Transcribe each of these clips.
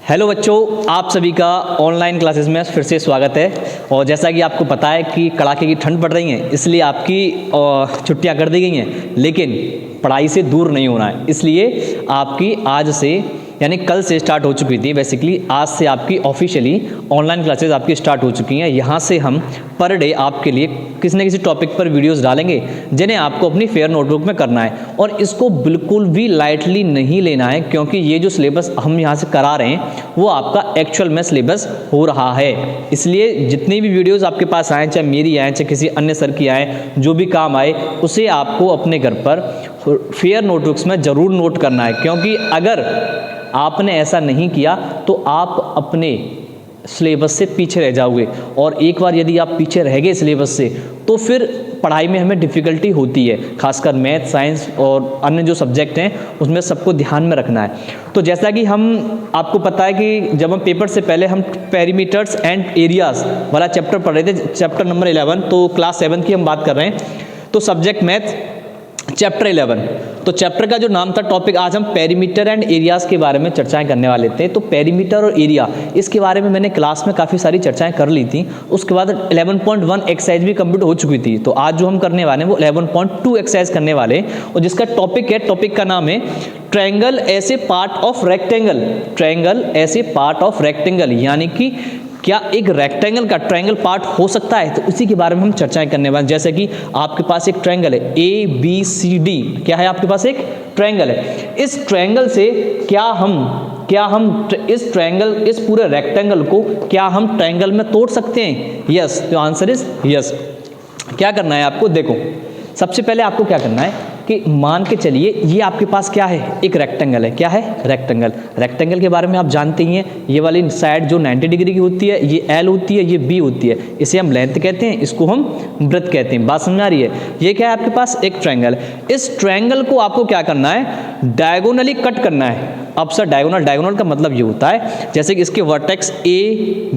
Hello बच्चों, आप सभी का ऑनलाइन क्लासेस में फिर से स्वागत है। और जैसा कि आपको पता है कि कड़ाके की ठंड पड़ रही है, इसलिए आपकी छुट्टियां कर दी गई हैं, लेकिन पढ़ाई से दूर नहीं होना है। इसलिए आपकी आज से यानी कल से स्टार्ट हो चुकी थी। बेसिकली आज से आपकी ऑफिशियली ऑनलाइन क्लासेस आपकी स्टार्ट हो चुकी हैं। यहाँ से हम पर डे आपके लिए किसी न किसी टॉपिक पर वीडियोस डालेंगे जिन्हें आपको अपनी फेयर नोटबुक में करना है। और इसको बिल्कुल भी लाइटली नहीं लेना है, क्योंकि ये जो सिलेबस हम यहाँ से करा रहे हैं वो आपका एक्चुअल में सिलेबस हो रहा है। इसलिए जितनी भी वीडियोज़ आपके पास आए, चाहे मेरी आए चाहे किसी अन्य सर की आए, जो भी काम आए उसे आपको अपने घर पर फेयर नोटबुक्स में ज़रूर नोट करना है। क्योंकि अगर आपने ऐसा नहीं किया तो आप अपने सिलेबस से पीछे रह जाओगे, और एक बार यदि आप पीछे रह गए सिलेबस से तो फिर पढ़ाई में हमें डिफ़िकल्टी होती है। खासकर मैथ, साइंस और अन्य जो सब्जेक्ट हैं उसमें सबको ध्यान में रखना है। तो जैसा कि आपको पता है कि जब हम पेपर से पहले हम पेरीमीटर्स एंड एरियाज़ वाला चैप्टर पढ़ रहे थे, चैप्टर नंबर 11, तो क्लास 7 की हम बात कर रहे हैं। तो सब्जेक्ट मैथ चैप्टर 11, तो चैप्टर का जो नाम था टॉपिक, आज हम पेरीमीटर एंड एरियाज़ के बारे में चर्चाएं करने वाले थे। तो पेरीमीटर और एरिया, इसके बारे में मैंने क्लास में काफ़ी सारी चर्चाएं कर ली थी। उसके बाद 11.1 एक्सरसाइज भी कंप्लीट हो चुकी थी। तो आज जो हम करने वाले हैं वो 11.2 एक्सरसाइज करने वाले हैं, और जिसका टॉपिक का नाम है triangle as a part of rectangle. Triangle as a part of rectangle, यानी कि क्या एक रेक्टेंगल का ट्रायंगल पार्ट हो सकता है, तो उसी के बारे में हम चर्चाएं करने वाले। जैसे कि आपके पास एक ट्रायंगल है ABCD, क्या है आपके पास एक ट्रायंगल है। इस ट्रायंगल से क्या हम इस ट्रायंगल, इस पूरे रेक्टेंगल को क्या हम ट्रायंगल में तोड़ सकते हैं? यस, तो आंसर इज यस। क्या करना है आपको, देखो सबसे पहले आपको क्या करना है कि मान के चलिए ये आपके पास क्या है, एक रेक्टेंगल है। क्या है? रेक्टेंगल। रेक्टेंगल के बारे में आप जानते ही हैं, ये वाली साइड जो 90 डिग्री की होती है ये L होती है, ये B होती है। इसे हम लेंथ कहते हैं, इसको हम ब्रेड्थ कहते हैं। बात समझ आ रही है? ये क्या है आपके पास? एक ट्रायंगल। इस ट्रायंगल को आपको क्या करना है? डायगोनली कट करना है। अब सर डायगोनल का मतलब ये होता है जैसे कि इसके वर्टेक्स ABCD,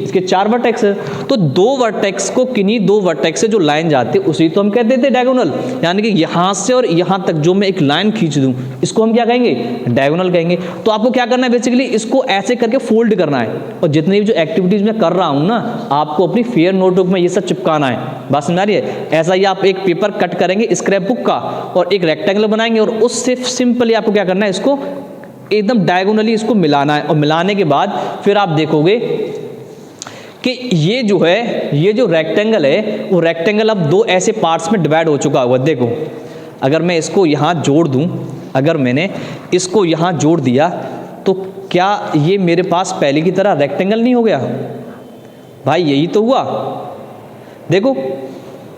इसके 4 वर्टेक्स है, तो 2 वर्टेक्स को किन्हीं 2 वर्टेक्स से जो लाइन जाती है उसी तो हम कहते थे डायगोनल। यानी कि यहां से और यहां तक जो मैं एक लाइन खींच दूं इसको हम क्या कहेंगे? डायगोनल कहेंगे। तो आपको क्या करना है, बेसिकली इसको ऐसे करके फोल्ड करना है, और जितनी भी जो एक्टिविटीज मैं कर रहा हूं ना, आपको अपनी फेयर नोटबुक में ये सब चिपकाना है। बात समझ आ रही है? ऐसा ही आप एक पेपर कट करेंगे स्क्रैप बुक का और एक रेक्टेंगल बनाएंगे, और उससे सिंपली आपको क्या करना है, इसको एकदम डायगोनली इसको मिलाना है। और मिलाने के बाद फिर आप देखोगे कि ये जो है, ये जो रेक्टेंगल है वो रेक्टेंगल अब 2 ऐसे पार्ट्स में डिवाइड हो चुका होगा। देखो अगर मैं इसको यहाँ जोड़ दूँ, अगर मैंने इसको यहाँ जोड़ दिया तो क्या ये मेरे पास पहले की तरह रेक्टेंगल नहीं हो गया? भाई यही तो हुआ। देखो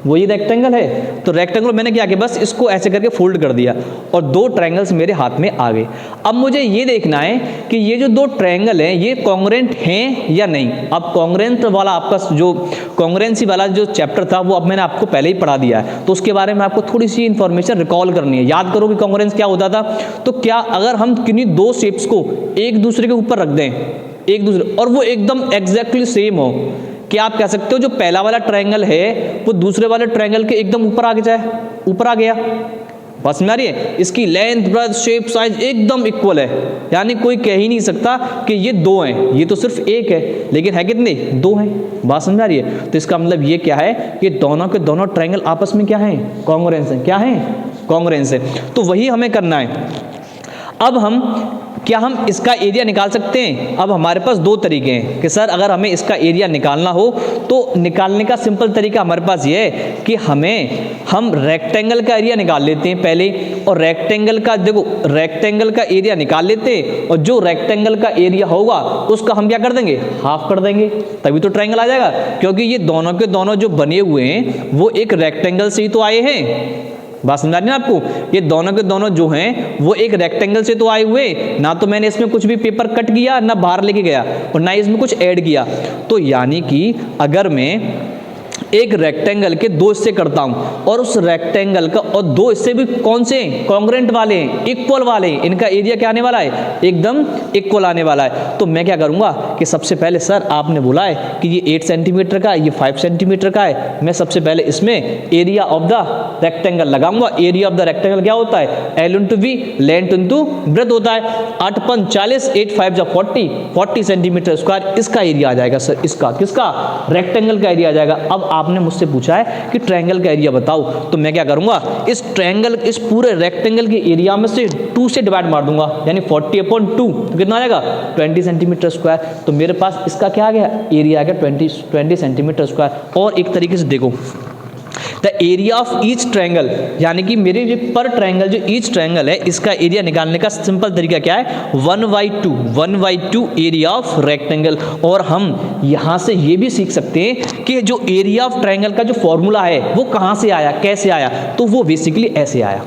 वही रेक्टेंगल है। तो रेक्टेंगल मैंने क्या किया, बस इसको ऐसे करके फोल्ड कर दिया और 2 ट्रायंगल्स मेरे हाथ में आ गए। अब मुझे ये देखना है कि ये जो 2 ट्रायंगल हैं ये कॉन्ग्रुएंट हैं या नहीं। अब कॉन्ग्रुएंट वाला आपका जो कॉन्ग्रुएंसी वाला जो चैप्टर था वो अब मैंने आपको पहले ही पढ़ा दिया है, तो उसके बारे में आपको थोड़ी सी इंफॉर्मेशन रिकॉल करनी है। याद करो कि कॉन्ग्रुएंस क्या होता था। तो क्या अगर हम किन्हीं 2 शेप्स को एक दूसरे के ऊपर रख दें, एक दूसरे, और वो एकदम एग्जैक्टली सेम हो, क्या आप कह सकते हो जो पहला वाला ट्रायंगल है वो दूसरे वाले ट्रायंगल के एकदम ऊपर आ जाए? ऊपर आ गया। बस में आ रही है? इसकी लेंथ, ब्रेड्थ, शेप, साइज एकदम इक्वल है, यानी कोई कह ही नहीं सकता कि ये 2 हैं। ये तो सिर्फ एक है, लेकिन है कितने? 2 हैं। बात समझ आ रही है? तो इसका मतलब ये क्या है कि दोनों के दोनों ट्रायंगल आपस में क्या है? कॉन्ग्रुएंस है। क्या है? कॉन्ग्रुएंस है। तो वही हमें करना है। अब क्या हम इसका एरिया निकाल सकते हैं? अब हमारे पास 2 तरीके हैं कि सर अगर हमें इसका एरिया निकालना हो तो निकालने का सिंपल तरीका हमारे पास ये है कि हम रेक्टेंगल का एरिया निकाल लेते हैं पहले, और रेक्टेंगल का, देखो रेक्टेंगल का एरिया निकाल लेते हैं, और जो रेक्टेंगल का एरिया होगा उसका हम क्या कर देंगे? हाफ कर देंगे, तभी तो ट्रायंगल आ जाएगा। क्योंकि ये दोनों के दोनों जो बने हुए हैं वो एक रेक्टेंगल से ही तो आए हैं। बात समझ रही है आपको? ये दोनों के दोनों जो हैं वो एक रेक्टेंगल से तो आए हुए, ना तो मैंने इसमें कुछ भी पेपर कट किया, ना बाहर लेके गया, और ना इसमें कुछ ऐड किया। तो यानी कि अगर मैं एक रेक्टेंगल के दो हिस्से करता हूं और उस रेक्टेंगल का और दो हिस्से भी कौन से कॉन्ग्रुएंट वाले हैं, इक्वल वाले हैं, इनका एरिया क्या आने वाला है, एकदम इक्वल आने वाला है। तो मैं क्या करूंगा कि सबसे पहले सर आपने बोला है कि ये 8 सेंटीमीटर का है, ये 5 सेंटीमीटर का है, मैं सबसे पहले इसमें एरिया ऑफ द रेक्टेंगल लगाऊंगा। एरिया ऑफ द रेक्टेंगल क्या होता है, L into B, length into breadth होता है। 8 × 40, 8 × 5 = 40 सेंटीमीटर स्क्वायर इसका एरिया आ जाएगा सर, इसका किसका, रेक्टेंगल का एरिया आ जाएगा। अब आपने मुझसे पूछा है कि ट्रायंगल का एरिया बताओ, तो मैं क्या करूंगा, इस ट्रायंगल, इस पूरे रेक्टेंगल के एरिया में से 2 से डिवाइड मार दूंगा, यानी 40/2 तो कितना आ जाएगा, 20 सेंटीमीटर स्क्वायर। तो मेरे पास इसका क्या आ गया, एरिया आ गया 20 सेंटीमीटर स्क्वायर। और एक तरीके से देखो, the area of each triangle, यानी कि मेरे जो पर ट्रायंगल जो ईच ट्रायंगल है इसका एरिया निकालने का सिंपल तरीका क्या है, 1/2 एरिया ऑफ रेक्टेंगल। और हम यहां से ये भी सीख सकते हैं कि जो एरिया ऑफ ट्रायंगल का जो फॉर्मूला है वो कहां से आया, कैसे आया, तो वो बेसिकली ऐसे आया।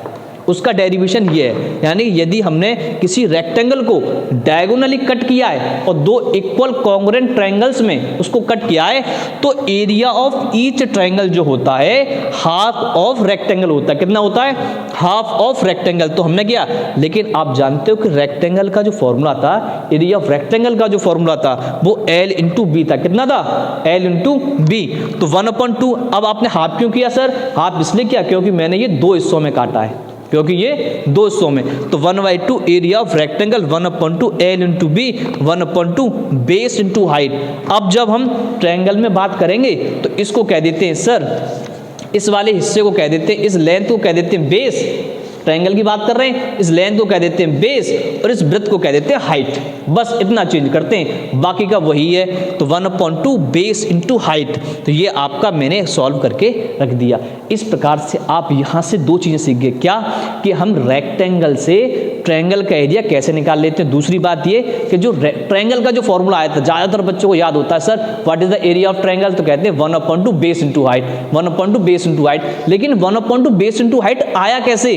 उसका डेरिवेशन ये है, यानी यदि हमने किसी रेक्टेंगल को डायगोनली कट किया है और दो इक्वल कॉन्ग्रुएंट ट्रायंगल्स में उसको कट किया है, तो एरिया ऑफ ईच ट्रायंगल जो होता है हाफ ऑफ रेक्टेंगल होता है। कितना होता है, हाफ ऑफ रेक्टेंगल। तो हमने किया, लेकिन आप जानते हो कि रेक्टेंगल का जो फॉर्मूला था, एरिया ऑफ रेक्टेंगल का जो फॉर्मूला था वो L इंटू बी था। कितना था, L इंटू बी। तो 1/2। अब आपने हाफ क्यों किया सर, हाफ इसलिए किया क्योंकि मैंने ये 2 हिस्सों में काटा है, क्योंकि ये 2 हिस्सों में। तो 1/2 area of rectangle, 1/2 L into B, 1/2 base into height. अब जब हम ट्रायंगल में बात करेंगे तो इसको कह देते हैं सर, इस वाले हिस्से को कह देते हैं, इस लेंथ को कह देते हैं बेस। ट्रायंगल की बात कर रहे हैं, इस लेंथ को कह देते हैं बेस और इस ब्रेथ को कह देते हैं हाइट। बस इतना चेंज करते हैं, बाकी का वही है। तो 1/2 बेस इंटू हाइट। तो ये आपका मैंने सॉल्व करके रख दिया। इस प्रकार से आप यहाँ से 2 चीज़ें सीख गए, क्या कि हम रेक्टेंगल से ट्रायंगल का एरिया कैसे निकाल लेते हैं। दूसरी बात ये कि जो ट्रायंगल का जो फॉर्मूला आया था, ज़्यादातर बच्चों को याद होता है sir what is the area of triangle, तो कहते हैं 1/2 base into height, 1/2 base into height. लेकिन 1/2 बेस इंटू हाइट आया कैसे,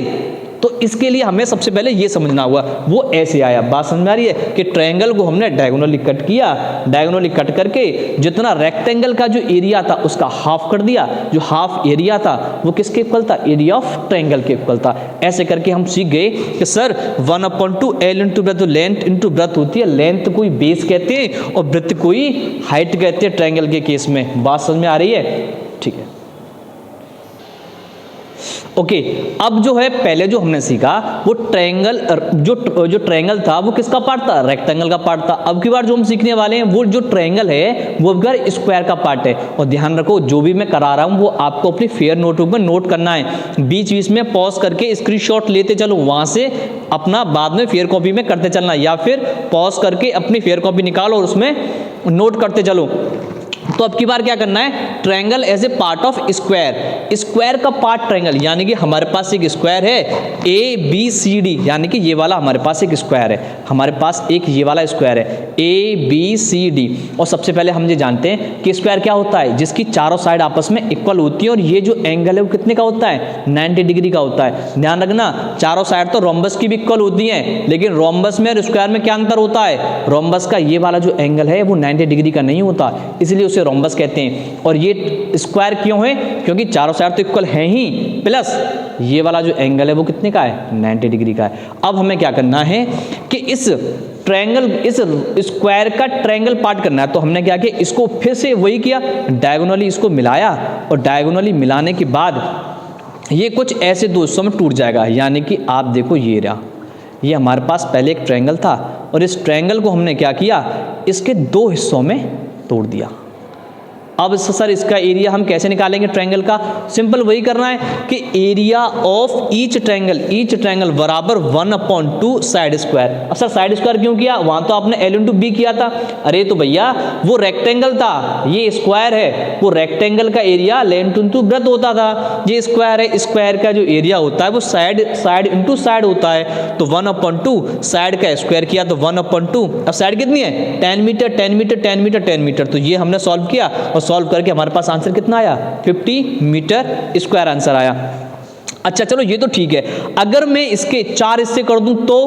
तो इसके लिए हमें सबसे पहले ये समझना होगा, वो ऐसे आया। बात समझ में आ रही है कि ट्रायंगल को हमने डायगोनली कट किया, डायगोनली कट करके जितना रेक्टेंगल का जो एरिया था उसका हाफ कर दिया। जो हाफ एरिया था वो किसके इक्वल था, एरिया ऑफ ट्रायंगल के इक्वल था। ऐसे करके हम सीख गए कि sir 1/2 L into breadth, length into breath होती है। लेंथ कोई बेस कहते हैं और ब्रेथ कोई हाइट कहते हैं ट्रायंगल के केस में। बात समझ में आ रही है, ठीक है। ओके, अब जो है पहले जो हमने सीखा वो ट्रायंगल, जो ट्रायंगल था वो किसका पार्ट था, रेक्टेंगल का पार्ट था। अब की बार जो हम सीखने वाले हैं वो जो ट्रायंगल है वो अब स्क्वायर का पार्ट है। और ध्यान रखो, जो भी मैं करा रहा हूं वो आपको अपनी फेयर नोटबुक में नोट करना है। बीच बीच में पॉज करके स्क्रीनशॉट लेते चलो, वहां से अपना बाद में फेयर कॉपी में करते चलना, या फिर पॉज करके अपनी फेयर कॉपी निकालो और उसमें नोट करते चलो। तो अब की बार क्या करना है, triangle as a part of square, square का पार्ट ट्रायंगल, यानी कि हमारे पास एक स्क्वायर है ABCD, यानी कि ये वाला हमारे पास एक स्क्वायर है, हमारे पास एक ये वाला स्क्वायर है ABCD। और सबसे पहले हम ये जानते हैं कि स्क्वायर क्या होता है, जिसकी चारों साइड आपस में इक्वल होती है और ये जो एंगल है वो कितने का होता है, 90 डिग्री का होता है। ध्यान रखना, चारों साइड तो रोम्बस की भी इक्वल होती हैं, लेकिन रोम्बस में और स्क्वायर में क्या अंतर होता है, रोम्बस का ये वाला जो एंगल है वो 90 डिग्री का नहीं होता, इसलिए उसे रोम्बस कहते हैं। और ये स्क्वायर क्यों है, क्योंकि चारों साइड तो इक्वल है ही, प्लस ये वाला जो एंगल है वो कितने का है, 90 डिग्री का है। अब हमें क्या करना है कि इस ट्रायंगल, इस स्क्वायर का ट्रायंगल पार्ट करना है। तो हमने क्या किया, इसको फिर से वही किया, डायगोनली इसको मिलाया और डायगोनली मिलाने के बाद ये कुछ ऐसे दो हिस्सों में टूट जाएगा। यानी कि आप देखो, ये रहा, ये हमारे पास पहले एक ट्रायंगल था और इस ट्रायंगल को हमने क्या किया, इसके 2 हिस्सों में तोड़ दिया। अब सर इसका एरिया हम कैसे निकालेंगे ट्रायंगल का, सिंपल वही करना है कि एरिया ऑफ ईच ट्रायंगल बराबर 1/2 साइड स्क्वायर। अब सर साइड स्क्वायर क्यों किया, वहां तो आपने L इंटू बी किया था। अरे तो भैया वो रेक्टेंगल था, ये स्क्वायर है, वो रेक्टेंगल का एरिया लेंथ इंटू ब्रेथ होता था, ये स्क्वायर है, स्क्वायर का जो एरिया होता है वो साइड इंटू साइड होता है। तो 1/2 साइड का स्क्वायर किया तो 1/2, अब साइड कितनी है, 10 मीटर 10 मीटर 10 मीटर 10 मीटर। तो ये हमने सॉल्व किया और सॉल्व करके हमारे पास आंसर कितना आया, 50 मीटर स्क्वायर आंसर आया। अच्छा चलो ये तो ठीक है। अगर मैं इसके 4 हिस्से कर दूं तो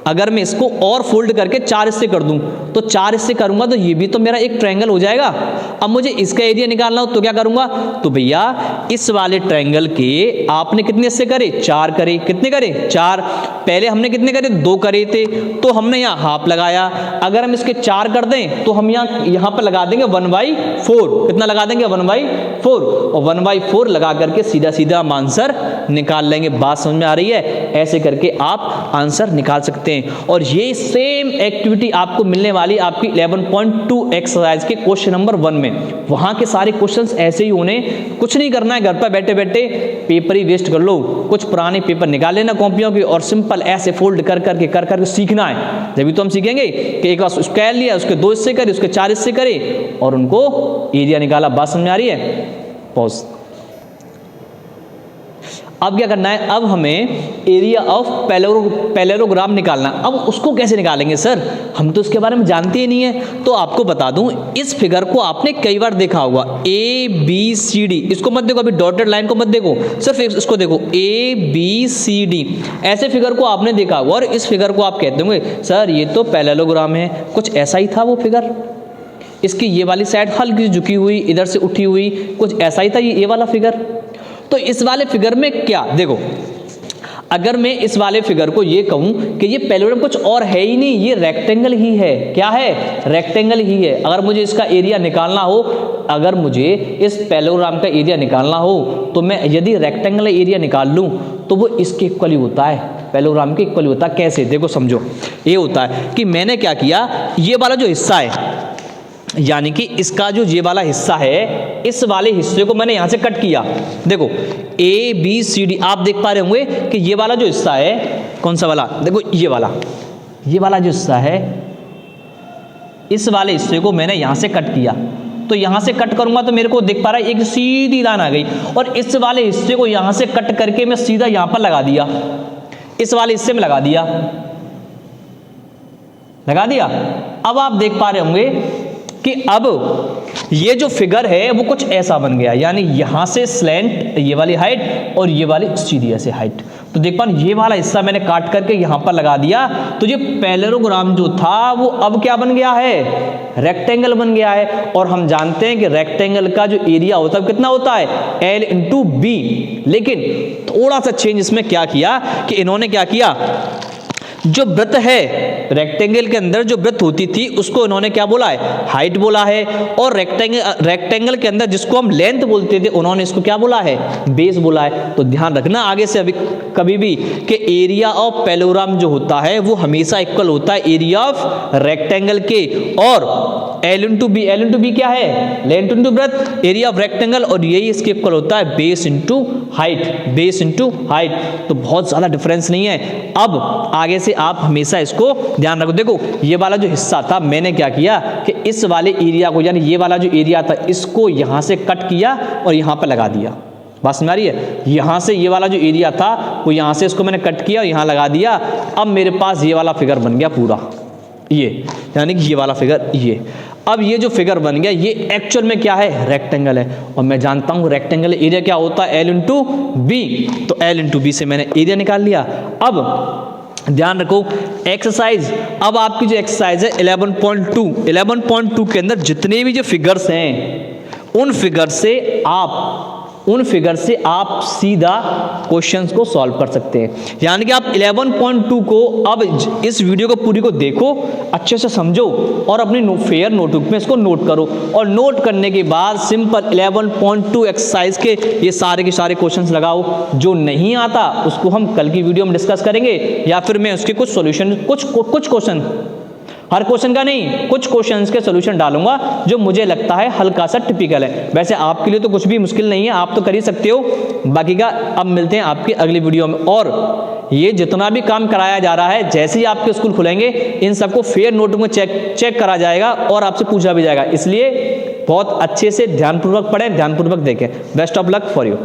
अगर मैं इसको और फोल्ड करके 4 हिस्से कर दूं, तो 4 हिस्से करूंगा तो ये भी तो मेरा एक ट्रायंगल हो जाएगा। अब मुझे इसका एरिया निकालना हो तो क्या करूंगा, तो भैया इस वाले ट्रायंगल के आपने कितने हिस्से करे, 4 करे। कितने करे, 4। पहले हमने कितने करे, 2 करे थे, तो हमने यहाँ हाफ लगाया। अगर हम इसके 4 कर दें तो हम यहाँ पर लगा देंगे 1/4। कितना लगा देंगे, 1/4। और 1/4 लगा करके सीधा सीधा हम आंसर निकाल लेंगे। बात समझ में आ रही है? ऐसे करके आप आंसर निकाल सकते हैं। और ये सेम एक्टिविटी आपको मिलने वाली आपकी 11.2 एक्सरसाइज के क्वेश्चन नंबर 1 में। वहां के सारे क्वेश्चंस ऐसे ही होने, कुछ नहीं करना है, घर पर बैठे बैठे पेपर ही वेस्ट कर लो, कुछ पुराने पेपर निकाल लेना कॉपियों की और सिंपल ऐसे फोल्ड कर करके सीखना है। जब भी तो हम सीखेंगे कि एक बार स्क्वायर लिया, उसके 2 हिस्से करे, उसके 4 हिस्से करे और उनको एरिया निकाला। बात समझ में आ रही है? पॉज। अब क्या करना है, अब हमें एरिया ऑफ पैरेललोग्राम निकालना। अब उसको कैसे निकालेंगे सर, हम तो इसके बारे में जानते ही नहीं है। तो आपको बता दूं, इस फिगर को आपने कई बार देखा होगा, ABCD। इसको मत देखो, अभी डॉटेड लाइन को मत देखो, सिर्फ इसको देखो, ABCD। ऐसे फिगर को आपने देखा होगा और इस फिगर को आप कहते होंगे सर ये तो पैरेललोग्राम है। कुछ ऐसा ही था वो फिगर, इसकी ये वाली साइड हल्की झुकी हुई, इधर से उठी हुई, कुछ ऐसा ही था ये वाला फिगर। तो इस वाले फिगर में क्या, देखो अगर मैं इस वाले फिगर को ये कहूं कि ये पैरेललोग्राम कुछ और है ही नहीं, ये रेक्टेंगल ही है। क्या है, रेक्टेंगल ही है। अगर मुझे इसका एरिया निकालना हो, अगर मुझे इस पैरेललोग्राम का एरिया निकालना हो तो मैं यदि रेक्टेंगल एरिया निकाल लूं तो वो इसके इक्वल ही होता है, पैरेललोग्राम के इक्वल होता है। कैसे, देखो समझो, ये होता है कि मैंने क्या किया, ये वाला जो हिस्सा है यानी कि इसका जो ये वाला हिस्सा है, इस वाले हिस्से को मैंने यहां से कट किया। देखो ABCD आप देख पा रहे होंगे कि ये वाला जो हिस्सा है, कौन सा वाला, देखो ये वाला जो हिस्सा है, इस वाले हिस्से को मैंने यहां से कट किया। तो यहां से कट करूंगा तो मेरे को दिख पा रहा है एक सीधी लाइन आ गई, और इस वाले हिस्से को यहां से कट करके मैं सीधा यहां पर लगा दिया, इस वाले हिस्से में लगा दिया। अब आप देख पा रहे होंगे कि अब ये जो फिगर है वो कुछ ऐसा बन गया, यानी यहां से स्लैंट ये वाली हाइट और ये वाली सीधी ऐसे हाइट। तो देख पा ये वाला हिस्सा मैंने काट करके यहां पर लगा दिया, तो ये पैरेललोग्राम जो था वो अब क्या बन गया है, रेक्टेंगल बन गया है। और हम जानते हैं कि रेक्टेंगल का जो एरिया होता है कितना होता है, L × B। लेकिन थोड़ा सा चेंज इसमें क्या किया कि इन्होंने क्या किया, जो वृत्त है रेक्टेंगल के अंदर जो वृत्त होती थी उसको इन्होंने क्या बोला है, हाइट बोला है। और रेक्टेंगल के अंदर जिसको हम लेंथ बोलते थे उन्होंने इसको क्या बोला है, बेस बोला है। तो ध्यान रखना आगे से अभी कभी भी कि एरिया ऑफ पैरेललोग्राम जो होता है वो हमेशा इक्वल होता है एरिया ऑफ रेक्टेंगल के। और L × B क्या है, length into breadth, area of rectangle, और यही इसके इक्वल होता है बेस इंटू हाइट। तो बहुत ज्यादा डिफरेंस नहीं है। अब आगे से आप हमेशा इसको ध्यान रखो। देखो ये वाला जो हिस्सा था मैंने क्या किया कि इस वाले एरिया को, यानी ये वाला जो एरिया था इसको यहां से कट किया और यहां पर लगा दिया। बात समझ आ रही है? यहां से ये वाला जो एरिया था वो यहां से इसको मैंने कट किया और यहां लगा दिया। अब मेरे पास ये वाला फिगर बन गया पूरा, ये यानी कि ये वाला फिगर ये। अब ये जो फिगर बन गया ये एक्चुअल में क्या है, रेक्टेंगल है। और मैं जानता हूं रेक्टेंगल एरिया क्या होता है, L × B। तो L × B से मैंने एरिया निकाल लिया। अब ध्यान रखो एक्सरसाइज, अब आपकी जो एक्सरसाइज है 11.2 के अंदर जितने भी जो फिगर्स हैं उन फिगर से आप सीधा क्वेश्चंस को सॉल्व कर सकते हैं। यानी कि आप 11.2 को अब इस वीडियो को पूरी को देखो, अच्छे से समझो और अपनी फेयर नोटबुक में इसको नोट करो। और नोट करने के बाद सिंपल 11.2 एक्सरसाइज के ये सारे के सारे क्वेश्चंस लगाओ। जो नहीं आता उसको हम कल की वीडियो में डिस्कस करेंगे, या फिर मैं उसके कुछ सॉल्यूशन, कुछ क्वेश्चन, हर क्वेश्चन का नहीं, कुछ क्वेश्चंस के सॉल्यूशन डालूंगा जो मुझे लगता है हल्का सा टिपिकल है। वैसे आपके लिए तो कुछ भी मुश्किल नहीं है, आप तो कर ही सकते हो। बाकी का अब मिलते हैं आपकी अगली वीडियो में। और ये जितना भी काम कराया जा रहा है, जैसे ही आपके स्कूल खुलेंगे इन सबको फेयर नोटबुक में चेक करा जाएगा और आपसे पूछा भी जाएगा। इसलिए बहुत अच्छे से ध्यानपूर्वक पढ़ें, ध्यानपूर्वक देखें। Best of luck for you.